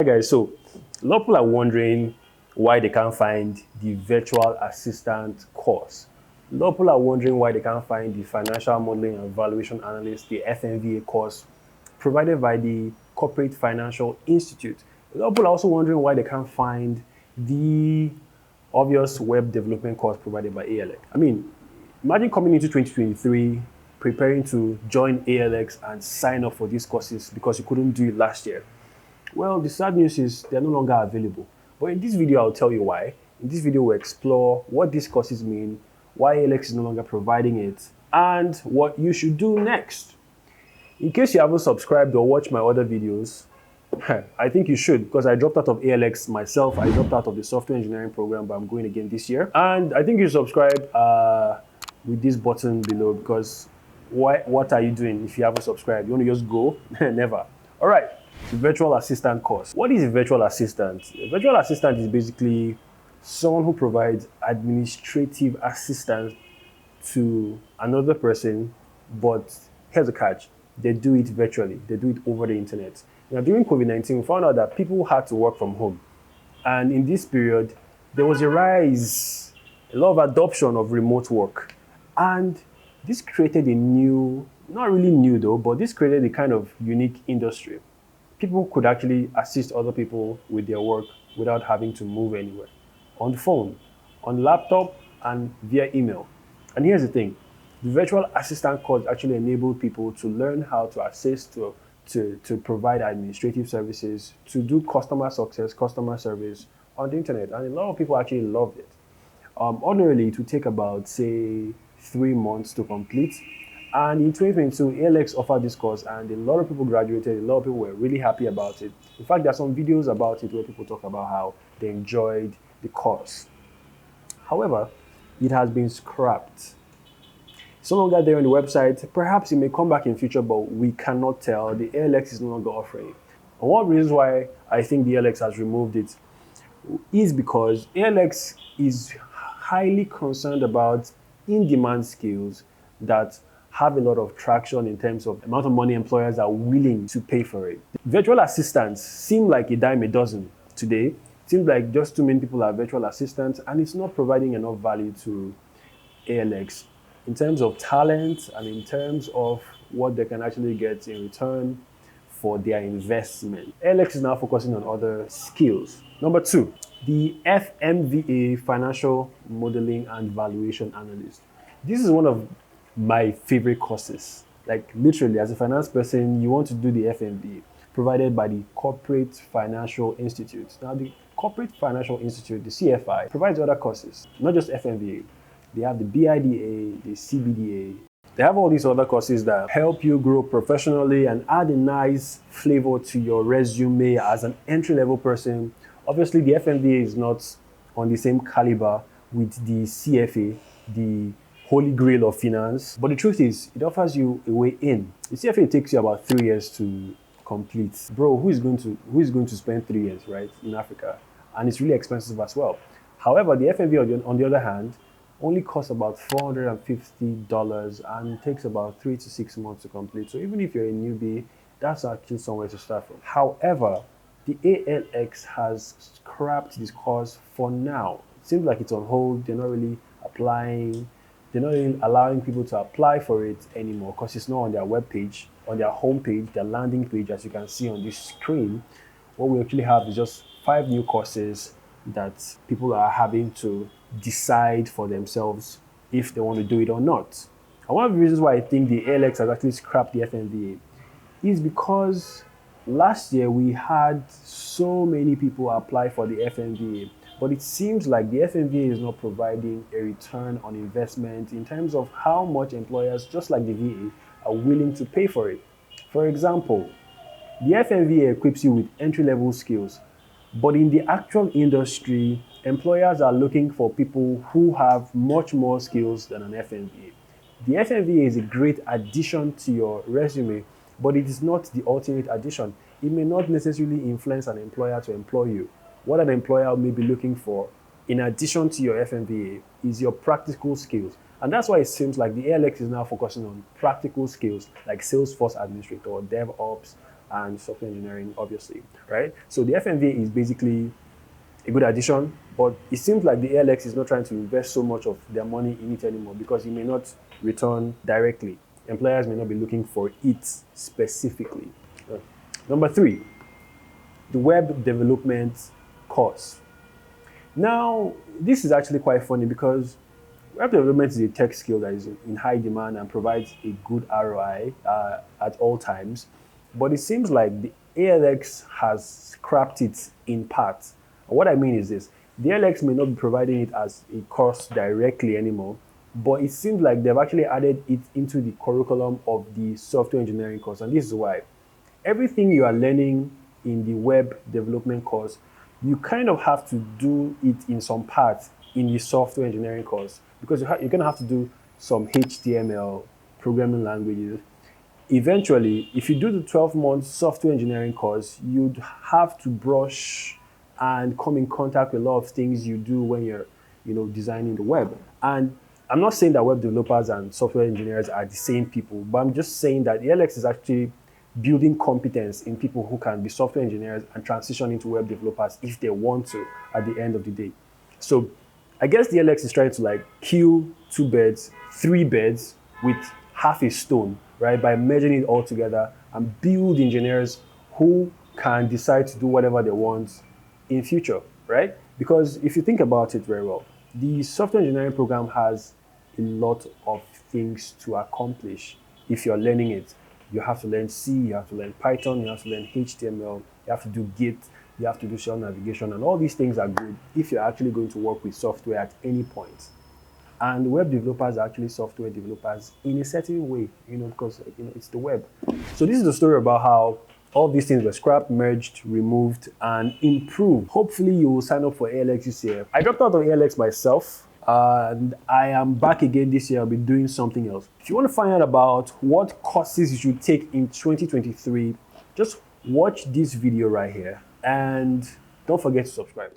guys, so a lot of people are wondering why they can't find the virtual assistant course. A lot of people are wondering why they can't find the financial modeling and valuation analyst, the FMVA course provided by the Corporate Financial Institute. A lot of people are also wondering why they can't find the obvious web development course provided by ALX. I mean, imagine coming into 2023, preparing to join ALX and sign up for these courses because you couldn't do it last year. Well, the sad news is they're no longer available. But in this video, I'll tell you why. In this video, we'll explore what these courses mean, why ALX is no longer providing it, and what you should do next. In case you haven't subscribed or watched my other videos, I think you should, because I dropped out of ALX myself. I dropped out of the software engineering program, but I'm going again this year. And I think you subscribe with this button below, because what are you doing if you haven't subscribed? You want to just go? Never. All right. The virtual assistant course. What is a virtual assistant? A virtual assistant is basically someone who provides administrative assistance to another person, but here's the catch. They do it virtually. They do it over the internet. Now, during COVID-19, we found out that people had to work from home. And in this period, there was a rise, a lot of adoption of remote work. And this created a new, not really new though, but this created a kind of unique industry. People could actually assist other people with their work without having to move anywhere. On the phone, on laptop, and via email. And here's the thing. The virtual assistant course actually enabled people to learn how to assist, to provide administrative services, to do customer success, customer service on the internet. And a lot of people actually loved it. Ordinarily, it would take about, say, 3 months to complete. And in 2022, ALX offered this course, and a lot of people graduated. A lot of people were really happy about it. In fact, there are some videos about it where people talk about how they enjoyed the course. However, it has been scrapped. It's no longer there on the website. Perhaps it may come back in future, but we cannot tell. The ALX is no longer offering it. And one reason why I think the ALX has removed it is because ALX is highly concerned about in-demand skills that have a lot of traction in terms of the amount of money employers are willing to pay for it. Virtual assistants seem like a dime a dozen today. It seems like just too many people are virtual assistants, and it's not providing enough value to ALX in terms of talent and in terms of what they can actually get in return for their investment. ALX is now focusing on other skills. Number 2, the FMVA Financial Modeling and Valuation Analyst. This is one of my favorite courses. Like literally, as a finance person, you want to do the FMVA provided by the Corporate Financial Institute. Now, the Corporate Financial Institute, the CFI, provides other courses, not just FMVA. They have the BIDA, the CBDA. They have all these other courses that help you grow professionally and add a nice flavor to your resume as an entry-level person. Obviously, the FMVA is not on the same caliber with the CFA, the holy grail of finance. But the truth is, it offers you a way in. The CFA takes you about 3 years to complete. Bro, who is going to spend 3 years, right, in Africa? And it's really expensive as well. However, the FMVA, on the other hand, only costs about $450 and takes about 3 to 6 months to complete. So even if you're a newbie, that's actually somewhere to start from. However, the ALX has scrapped this course for now. It seems like it's on hold. They're not really applying. They're not even allowing people to apply for it anymore because it's not on their webpage, on their homepage, their landing page, as you can see on this screen. What we actually have is just 5 new courses that people are having to decide for themselves if they want to do it or not. And one of the reasons why I think the ALX has actually scrapped the FMVA is because last year we had so many people apply for the FMVA. But it seems like the FMVA is not providing a return on investment in terms of how much employers, just like the VA, are willing to pay for it. For example, the FMVA equips you with entry-level skills, but in the actual industry, employers are looking for people who have much more skills than an FMVA. The FMVA is a great addition to your resume, but it is not the ultimate addition. It may not necessarily influence an employer to employ you. What an employer may be looking for, in addition to your FMVA, is your practical skills. And that's why it seems like the ALX is now focusing on practical skills like Salesforce administrator, DevOps, and software engineering, obviously, right? So the FMVA is basically a good addition, but it seems like the ALX is not trying to invest so much of their money in it anymore because it may not return directly. Employers may not be looking for it specifically. Number 3, the web development course. Now, this is actually quite funny because web development is a tech skill that is in high demand and provides a good ROI at all times. But it seems like the ALX has scrapped it in part. And what I mean is this: the ALX may not be providing it as a course directly anymore, but it seems like they've actually added it into the curriculum of the software engineering course. And this is why everything you are learning in the web development course, you kind of have to do it in some part in the software engineering course, because you're going to have to do some HTML programming languages. Eventually, if you do the 12-month software engineering course, you'd have to brush and come in contact with a lot of things you do when you're designing the web. And I'm not saying that web developers and software engineers are the same people, but I'm just saying that the ALX is actually building competence in people who can be software engineers and transition into web developers if they want to at the end of the day. So I guess the ALX is trying to kill 2 birds, 3 birds with half a stone, right? By merging it all together and build engineers who can decide to do whatever they want in future, right? Because if you think about it very well, the software engineering program has a lot of things to accomplish if you're learning it. You have to learn C, you have to learn Python, you have to learn HTML, you have to do Git, you have to do shell navigation, and all these things are good if you're actually going to work with software at any point. And web developers are actually software developers in a certain way, because it's the web. So this is the story about how all these things were scrapped, merged, removed, and improved. Hopefully you will sign up for ALX this year. I dropped out of ALX myself, and I am back again this year. I'll be doing something else. If you want to find out about what courses you should take in 2023, just watch this video right here, and don't forget to subscribe.